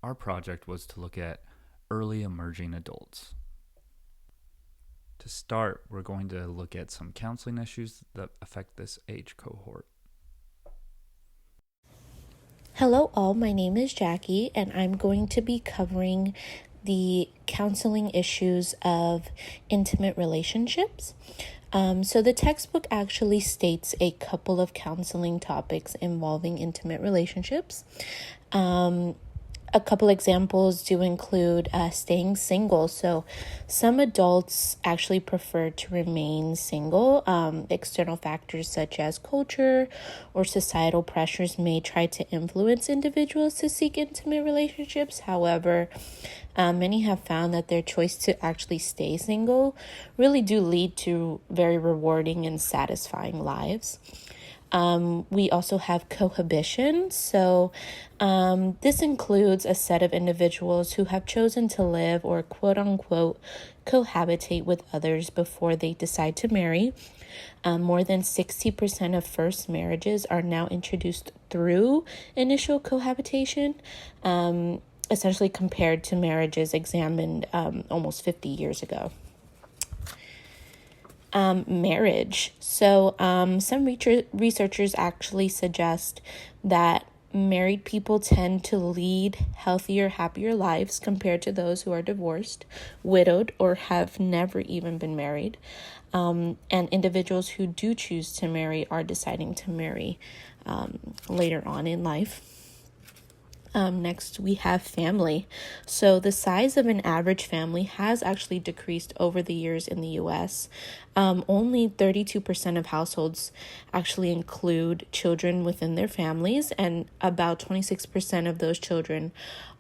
our project was to look at early emerging adults. To start, we're going to look at some counseling issues that affect this age cohort. Hello, all. My name is Jackie, and I'm going to be covering the counseling issues of intimate relationships. So the textbook actually states a couple of counseling topics involving intimate relationships. A couple examples do include staying single. So some adults actually prefer to remain single. External factors such as culture or societal pressures may try to influence individuals to seek intimate relationships. However, many have found that their choice to actually stay single really do lead to very rewarding and satisfying lives. We also have cohabitation. So this includes a set of individuals who have chosen to live or quote unquote cohabitate with others before they decide to marry. More than 60% of first marriages are now introduced through initial cohabitation, essentially compared to marriages examined almost 50 years ago. Marriage. So some researchers actually suggest that married people tend to lead healthier, happier lives compared to those who are divorced, widowed, or have never even been married. And individuals who do choose to marry are deciding to marry later on in life. Next, we have family. So the size of an average family has actually decreased over the years in the U.S. Only 32% of households actually include children within their families, and about 26% of those children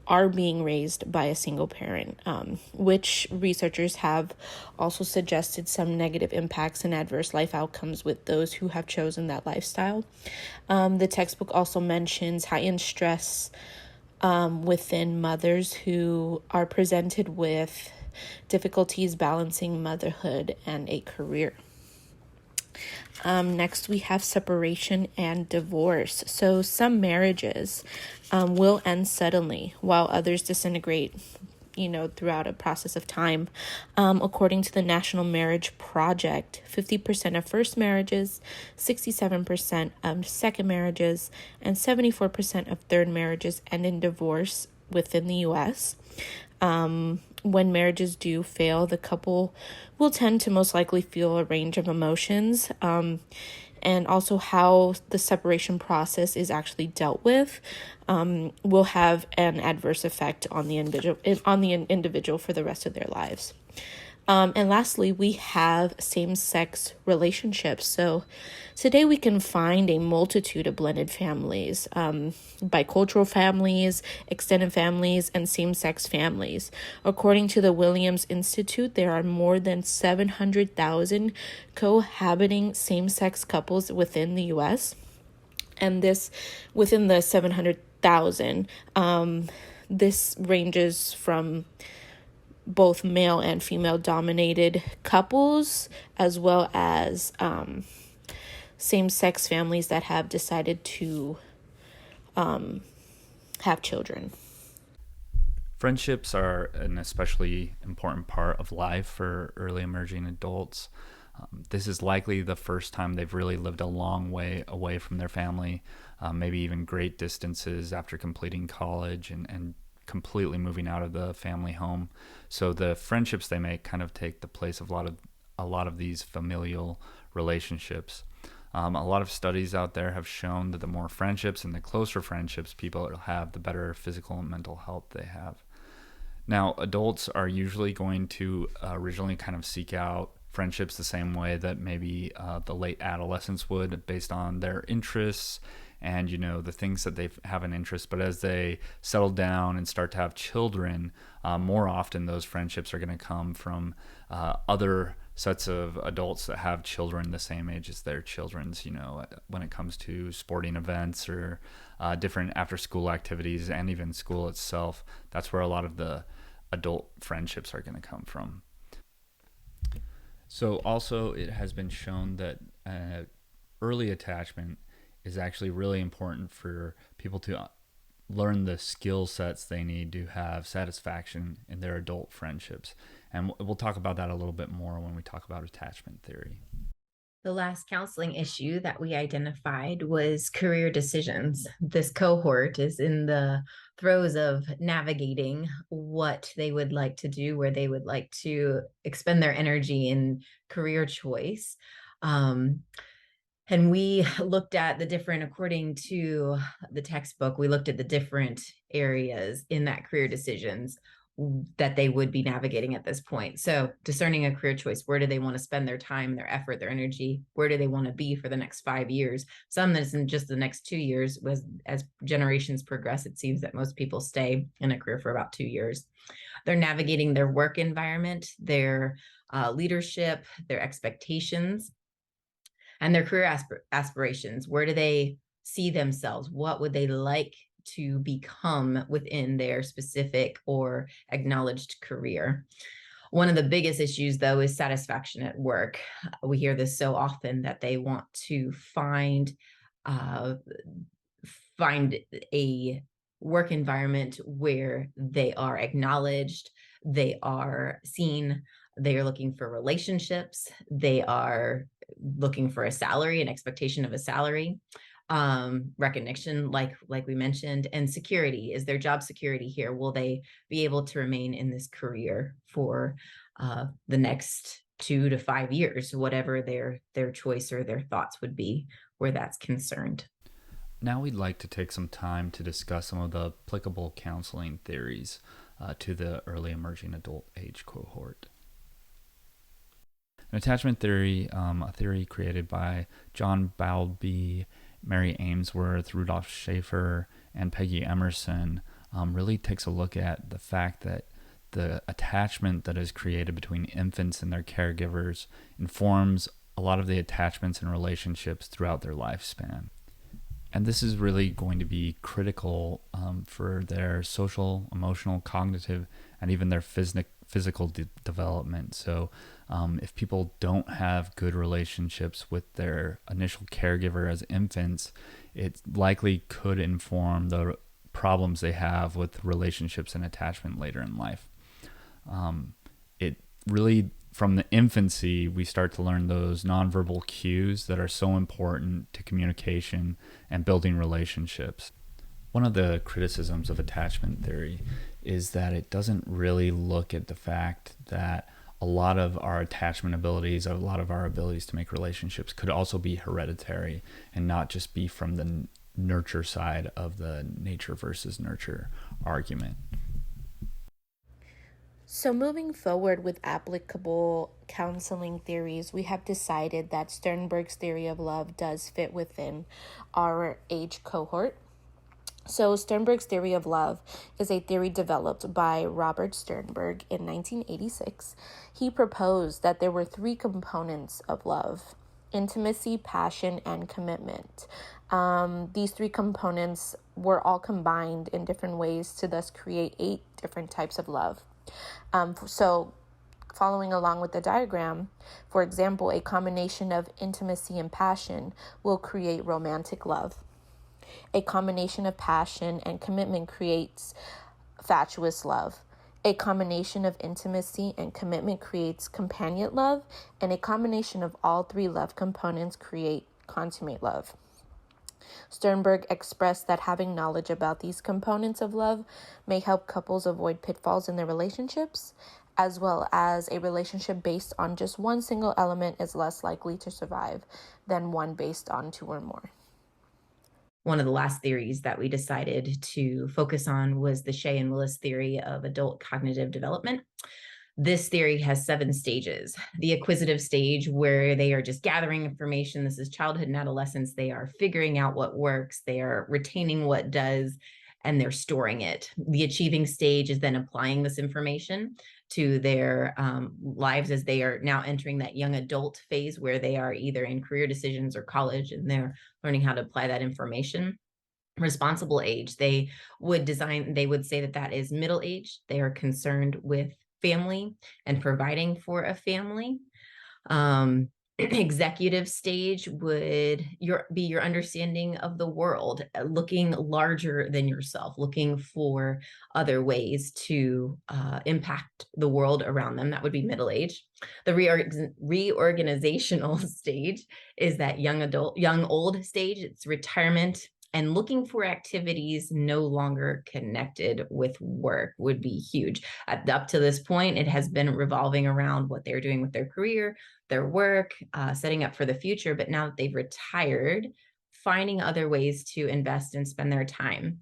are being raised by a single parent, which researchers have also suggested some negative impacts and adverse life outcomes with those who have chosen that lifestyle. The textbook also mentions heightened stress within mothers who are presented with difficulties balancing motherhood and a career. Next, we have separation and divorce. So some marriages will end suddenly while others disintegrate, throughout a process of time. According to the National Marriage Project, 50% of first marriages, 67% of second marriages, and 74% of third marriages end in divorce within the U.S. When marriages do fail, the couple will tend to most likely feel a range of emotions, and also how the separation process is actually dealt with will have an adverse effect on the individual for the rest of their lives. And lastly, we have same-sex relationships. So today we can find a multitude of blended families, bicultural families, extended families, and same-sex families. According to the Williams Institute, there are more than 700,000 cohabiting same-sex couples within the U.S. And this, within the 700,000, this ranges from both male and female dominated couples, as well as same-sex families that have decided to have children. Friendships are an especially important part of life for early emerging adults. This is likely the first time they've really lived a long way away from their family, maybe even great distances after completing college and completely moving out of the family home. So the friendships they make kind of take the place of a lot of these familial relationships. A lot of studies out there have shown that the more friendships and the closer friendships people have, the better physical and mental health they have. Now, adults are usually going to originally kind of seek out friendships the same way that maybe the late adolescents would, based on their interests and the things that they have an interest. But as they settle down and start to have children, more often those friendships are going to come from other sets of adults that have children the same age as their children's, when it comes to sporting events or different after school activities and even school itself. That's where a lot of the adult friendships are going to come from. So also it has been shown that early attachment is actually really important for people to learn the skill sets they need to have satisfaction in their adult friendships. And we'll talk about that a little bit more when we talk about attachment theory. The last counseling issue that we identified was career decisions. This cohort is in the throes of navigating what they would like to do, where they would like to expend their energy in career choice. Um, and we looked at the different, according to the textbook, we looked at the different areas in that career decisions that they would be navigating at this point. So discerning a career choice, where do they want to spend their time, their effort, their energy? Where do they want to be for the next 5 years? Some that's in just the next 2 years. As generations progress, it seems that most people stay in a career for about 2 years. They're navigating their work environment, their leadership, their expectations, and their career aspirations. Where do they see themselves? What would they like to become within their specific or acknowledged career? One of the biggest issues, though, is satisfaction at work. We hear this so often that they want to uh, find a work environment where they are acknowledged, they are seen, they are looking for relationships, they are looking for a salary, an expectation of a salary, recognition, like we mentioned, and security. Is their job security here? Will they be able to remain in this career for the next 2 to 5 years, whatever their choice or their thoughts would be where that's concerned? Now we'd like to take some time to discuss some of the applicable counseling theories to the early emerging adult age cohort. An attachment theory, a theory created by John Bowlby, Mary Ainsworth, Rudolph Schaefer, and Peggy Emerson, really takes a look at the fact that the attachment that is created between infants and their caregivers informs a lot of the attachments and relationships throughout their lifespan. And this is really going to be critical for their social, emotional, cognitive, and even their physical development. So if people don't have good relationships with their initial caregiver as infants, it likely could inform the problems they have with relationships and attachment later in life. It really, from the infancy, we start to learn those nonverbal cues that are so important to communication and building relationships. One of the criticisms of attachment theory is that it doesn't really look at the fact that a lot of our attachment abilities, a lot of our abilities to make relationships could also be hereditary and not just be from the nurture side of the nature versus nurture argument. So, moving forward with applicable counseling theories, we have decided that Sternberg's theory of love does fit within our age cohort. So, Sternberg's theory of love is a theory developed by Robert Sternberg in 1986. He proposed that there were three components of love: intimacy, passion, and commitment. These three components were all combined in different ways to thus create 8 different types of love. So, following along with the diagram, for example, a combination of intimacy and passion will create romantic love. A combination of passion and commitment creates fatuous love. A combination of intimacy and commitment creates companion love, and a combination of all three love components create consummate love. Sternberg expressed that having knowledge about these components of love may help couples avoid pitfalls in their relationships, as well as a relationship based on just one single element is less likely to survive than one based on 2 or more. One of the last theories that we decided to focus on was the Shea and Willis theory of adult cognitive development. This theory has 7 stages. The acquisitive stage, where they are just gathering information. This is childhood and adolescence. They are figuring out what works. They are retaining what does, and they're storing it. The achieving stage is then applying this information to their lives as they are now entering that young adult phase, where they are either in career decisions or college, and they're learning how to apply that information. Responsible age, they would say that is middle age. They are concerned with family and providing for a family. Executive stage would be your understanding of the world, looking larger than yourself, looking for other ways to impact the world around them. That would be middle age. The reorganizational stage is that young old stage. It's retirement, and looking for activities no longer connected with work would be huge. Up to this point, it has been revolving around what they're doing with their career, their work, setting up for the future. But now that they've retired, finding other ways to invest and spend their time.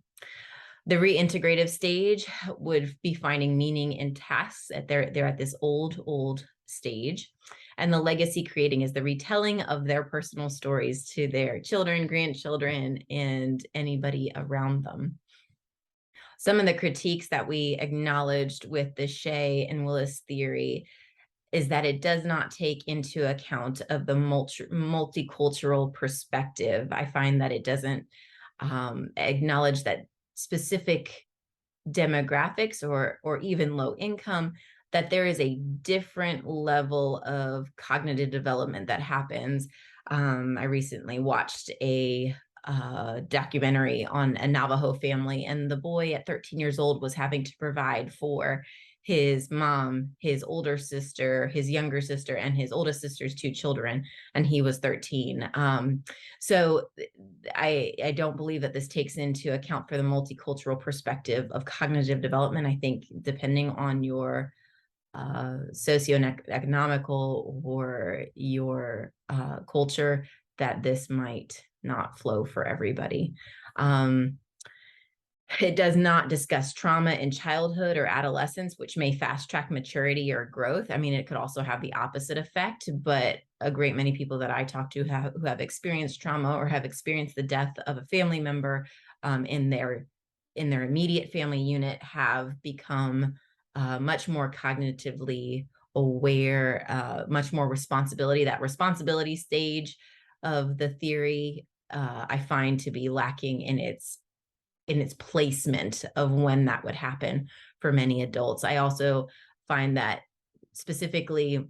The reintegrative stage would be finding meaning in tasks. They're at this old stage. And the legacy creating is the retelling of their personal stories to their children, grandchildren, and anybody around them. Some of the critiques that we acknowledged with the Shea and Willis theory is that it does not take into account of the multicultural perspective. I find that it doesn't acknowledge that specific demographics or even low income, that there is a different level of cognitive development that happens. I recently watched a documentary on a Navajo family, and the boy at 13 years old was having to provide for his mom, his older sister, his younger sister, and his oldest sister's two children, and he was 13. So I don't believe that this takes into account for the multicultural perspective of cognitive development. I think depending on your socioeconomical or your culture, that this might not flow for everybody. It does not discuss trauma in childhood or adolescence, which may fast track maturity or growth. I mean, it could also have the opposite effect, but a great many people that I talk to who have experienced trauma or have experienced the death of a family member in their immediate family unit have become much more cognitively aware, much more responsibility. That responsibility stage of the theory, I find to be lacking in its placement of when that would happen for many adults. I also find that specifically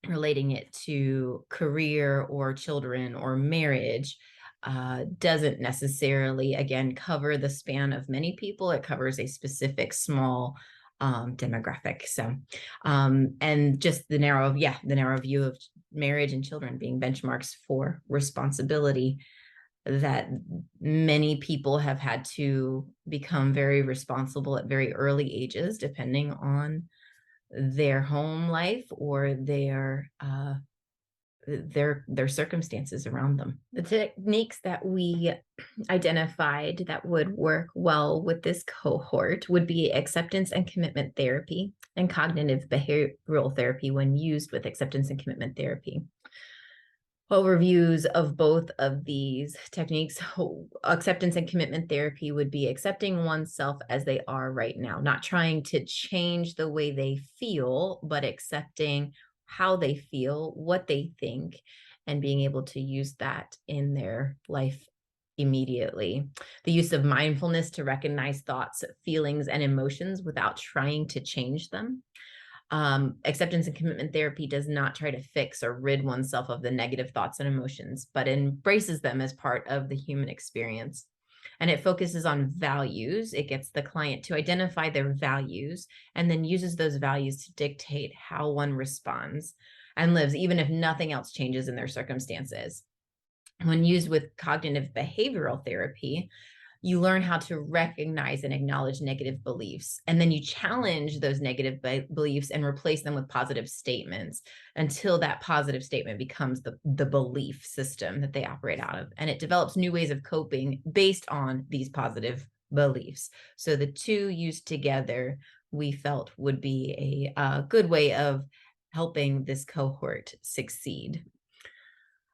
relating it to career or children or marriage doesn't necessarily, again, cover the span of many people. It covers a specific small demographic. So, and just the narrow view of marriage and children being benchmarks for responsibility, that many people have had to become very responsible at very early ages, depending on their home life or their circumstances around them. The techniques that we identified that would work well with this cohort would be acceptance and commitment therapy and cognitive behavioral therapy when used with acceptance and commitment therapy. Overviews of both of these techniques. Acceptance and commitment therapy would be accepting oneself as they are right now, not trying to change the way they feel, but accepting how they feel, what they think, and being able to use that in their life immediately. The use of mindfulness to recognize thoughts, feelings, and emotions without trying to change them. Acceptance and commitment therapy does not try to fix or rid oneself of the negative thoughts and emotions, but embraces them as part of the human experience. And it focuses on values. It gets the client to identify their values and then uses those values to dictate how one responds and lives, even if nothing else changes in their circumstances. When used with cognitive behavioral therapy, you learn how to recognize and acknowledge negative beliefs. And then you challenge those negative beliefs and replace them with positive statements until that positive statement becomes the belief system that they operate out of. And it develops new ways of coping based on these positive beliefs. So the two used together, we felt would be a good way of helping this cohort succeed.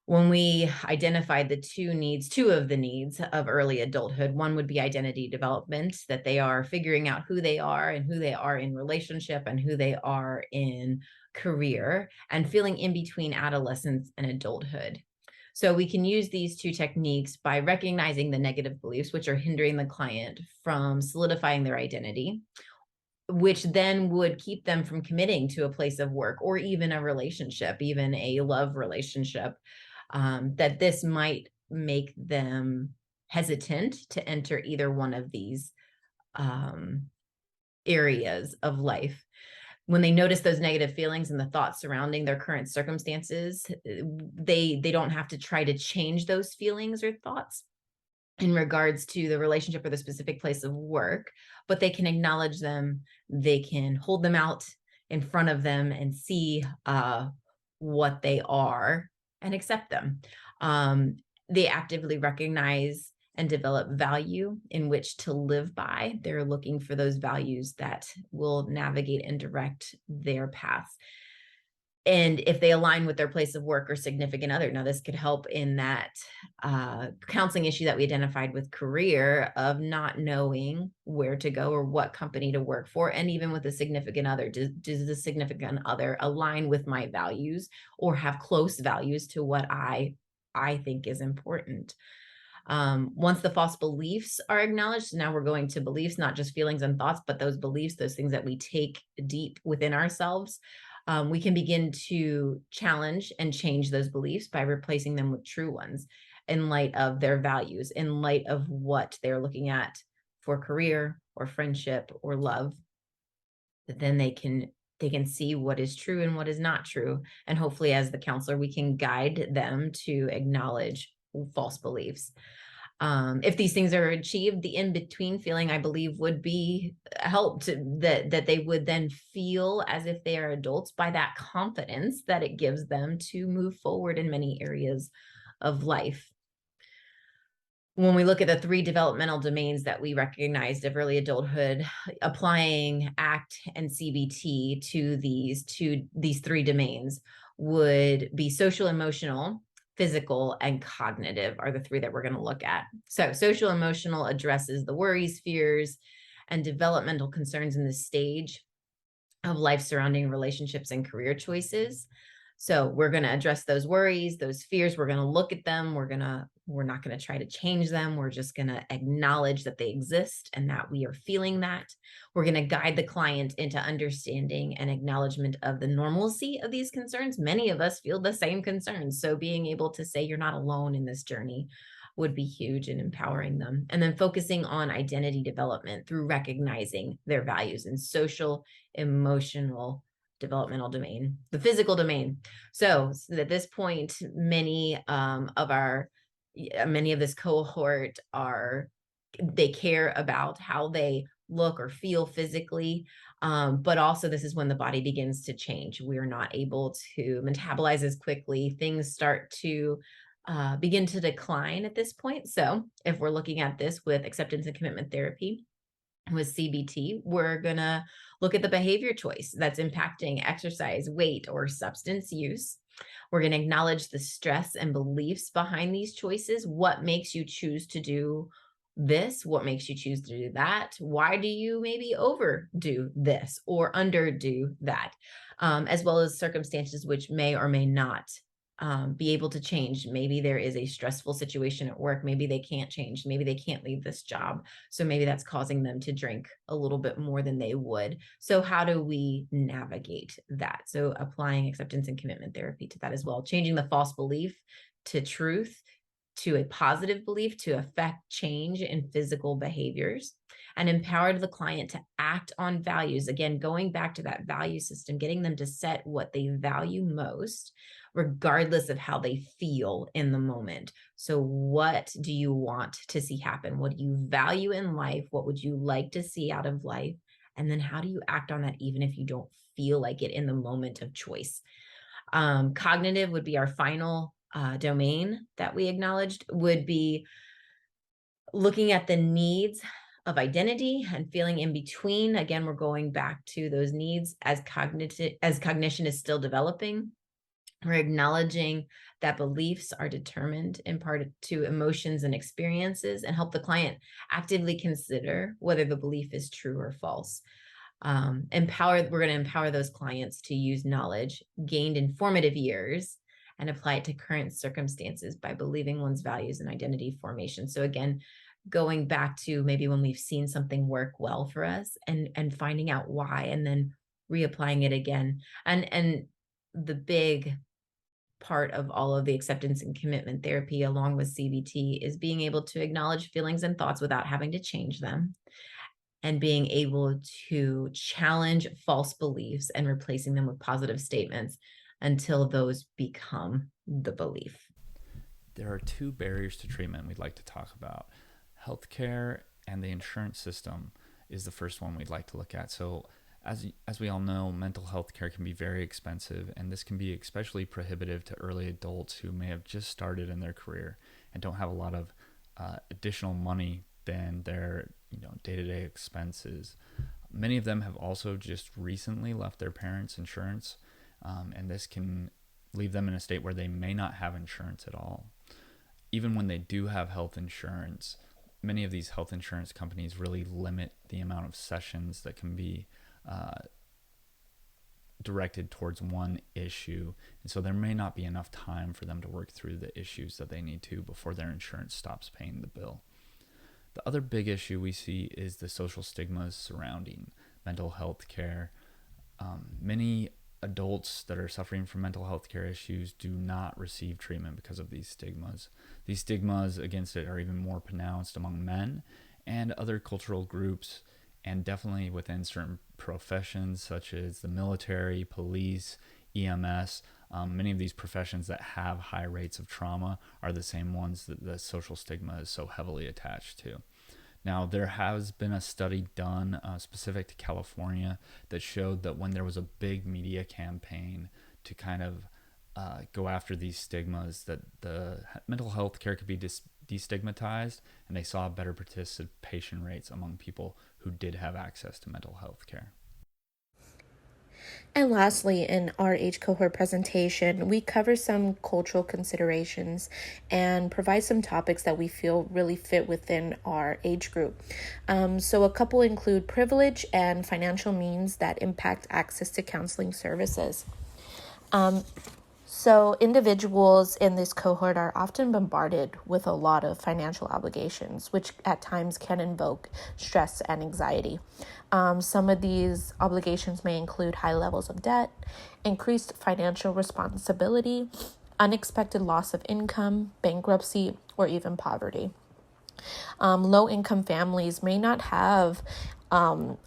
When we identified two of the needs of early adulthood, one would be identity development, that they are figuring out who they are and who they are in relationship and who they are in career, and feeling in between adolescence and adulthood. So we can use these two techniques by recognizing the negative beliefs, which are hindering the client from solidifying their identity, which then would keep them from committing to a place of work or even a relationship, even a love relationship, that this might make them hesitant to enter either one of these areas of life. When they notice those negative feelings and the thoughts surrounding their current circumstances, they don't have to try to change those feelings or thoughts in regards to the relationship or the specific place of work, but they can acknowledge them. They can hold them out in front of them and see what they are and accept them. They actively recognize and develop value in which to live by. They're looking for those values that will navigate and direct their paths. And if they align with their place of work or significant other, now this could help in that counseling issue that we identified with career of not knowing where to go or what company to work for. And even with a significant other, does the significant other align with my values or have close values to what I think is important? Once the false beliefs are acknowledged, now we're going to beliefs, not just feelings and thoughts, but those beliefs, those things that we take deep within ourselves. We can begin to challenge and change those beliefs by replacing them with true ones in light of their values, in light of what they're looking at for career or friendship or love. Then they can see what is true and what is not true. And hopefully, as the counselor, we can guide them to acknowledge false beliefs. If these things are achieved, the in-between feeling, I believe, would be helped, that they would then feel as if they are adults by that confidence that it gives them to move forward in many areas of life. When we look at the 3 developmental domains that we recognized of early adulthood, applying ACT and CBT to these 3 domains would be social, emotional, physical, and cognitive are the 3 that we're going to look at. So social emotional addresses the worries, fears, and developmental concerns in this stage of life surrounding relationships and career choices. So we're going to address those worries, those fears. We're going to look at them. We're not going to try to change them. We're just going to acknowledge that they exist and that we are feeling that. We're going to guide the client into understanding and acknowledgement of the normalcy of these concerns. Many of us feel the same concerns. So being able to say you're not alone in this journey would be huge in empowering them. And then focusing on identity development through recognizing their values in social, emotional, developmental domain, the physical domain. So at this point, many of this cohort they care about how they look or feel physically, but also this is when the body begins to change. We are not able to metabolize as quickly. Things start to begin to decline at this point. So if we're looking at this with acceptance and commitment therapy, with CBT, we're going to look at the behavior choice that's impacting exercise, weight, or substance use. We're going to acknowledge the stress and beliefs behind these choices. What makes you choose to do this? What makes you choose to do that? Why do you maybe overdo this or underdo that? As well as circumstances which may or may not be able to change. Maybe there is a stressful situation at work. Maybe they can't change. Maybe they can't leave this job. So maybe that's causing them to drink a little bit more than they would. So how do we navigate that? So applying acceptance and commitment therapy to that as well, changing the false belief to truth, to a positive belief to affect change in physical behaviors, and empowered the client to act on values. Again, going back to that value system, getting them to set what they value most, regardless of how they feel in the moment. So what do you want to see happen? What do you value in life? What would you like to see out of life? And then how do you act on that even if you don't feel like it in the moment of choice? Cognitive would be our final domain that we acknowledged, would be looking at the needs of identity and feeling in between. Again, we're going back to those needs as cognition is still developing. We're acknowledging that beliefs are determined in part to emotions and experiences, and help the client actively consider whether the belief is true or false. We're going to empower those clients to use knowledge gained in formative years and apply it to current circumstances by believing one's values and identity formation. So again, going back to maybe when we've seen something work well for us and finding out why, and then reapplying it again. And the big part of all of the acceptance and commitment therapy along with CBT is being able to acknowledge feelings and thoughts without having to change them, and being able to challenge false beliefs and replacing them with positive statements until those become the belief. There are two barriers to treatment we'd like to talk about. Healthcare and the insurance system is the first one we'd like to look at. So as we all know, mental health care can be very expensive, and this can be especially prohibitive to early adults who may have just started in their career and don't have a lot of additional money than their day-to-day expenses. Many of them have also just recently left their parents' insurance, and this can leave them in a state where they may not have insurance at all. Even when they do have health insurance, many of these health insurance companies really limit the amount of sessions that can be directed towards one issue, and so there may not be enough time for them to work through the issues that they need to before their insurance stops paying the bill. The other big issue we see is the social stigmas surrounding mental health care. Many adults that are suffering from mental health care issues do not receive treatment because of these stigmas. These stigmas against it are even more pronounced among men and other cultural groups, and definitely within certain professions such as the military, police, EMS. Many of these professions that have high rates of trauma are the same ones that the social stigma is so heavily attached to. Now, there has been a study done specific to California that showed that when there was a big media campaign to kind of go after these stigmas, that the mental health care could be destigmatized, and they saw better participation rates among people who did have access to mental health care. And lastly, in our age cohort presentation, we cover some cultural considerations and provide some topics that we feel really fit within our age group. So a couple include privilege and financial means that impact access to counseling services. So individuals in this cohort are often bombarded with a lot of financial obligations, which at times can invoke stress and anxiety. Some of these obligations may include high levels of debt, increased financial responsibility, unexpected loss of income, bankruptcy, or even poverty. Low-income families may not have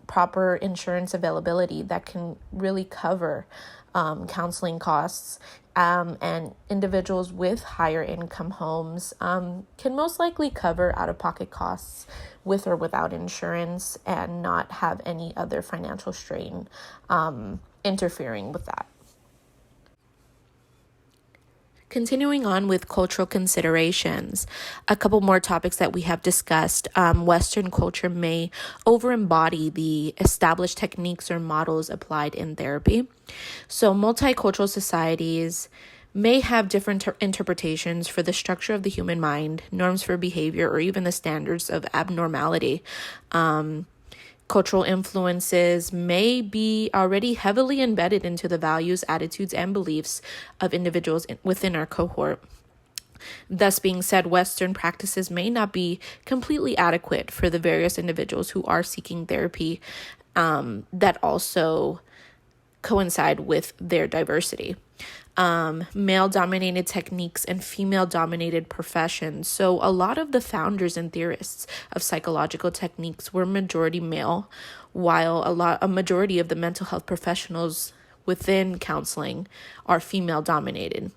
proper insurance availability that can really cover counseling costs, and individuals with higher income homes can most likely cover out-of-pocket costs with or without insurance and not have any other financial strain interfering with that. Continuing on with cultural considerations, a couple more topics that we have discussed. Western culture may over-embody the established techniques or models applied in therapy. So multicultural societies may have different interpretations for the structure of the human mind, norms for behavior, or even the standards of abnormality. Cultural influences may be already heavily embedded into the values, attitudes, and beliefs of individuals within our cohort. Thus being said, Western practices may not be completely adequate for the various individuals who are seeking therapy that also coincide with their diversity. Male-dominated techniques and female-dominated professions. So a lot of the founders and theorists of psychological techniques were majority male, while a majority of the mental health professionals within counseling are female-dominated.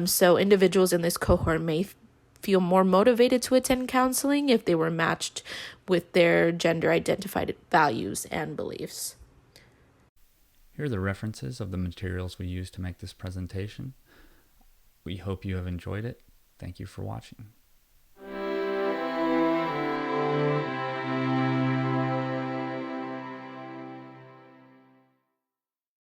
So individuals in this cohort may feel more motivated to attend counseling if they were matched with their gender-identified values and beliefs. Here are the references of the materials we used to make this presentation. We hope you have enjoyed it. Thank you for watching.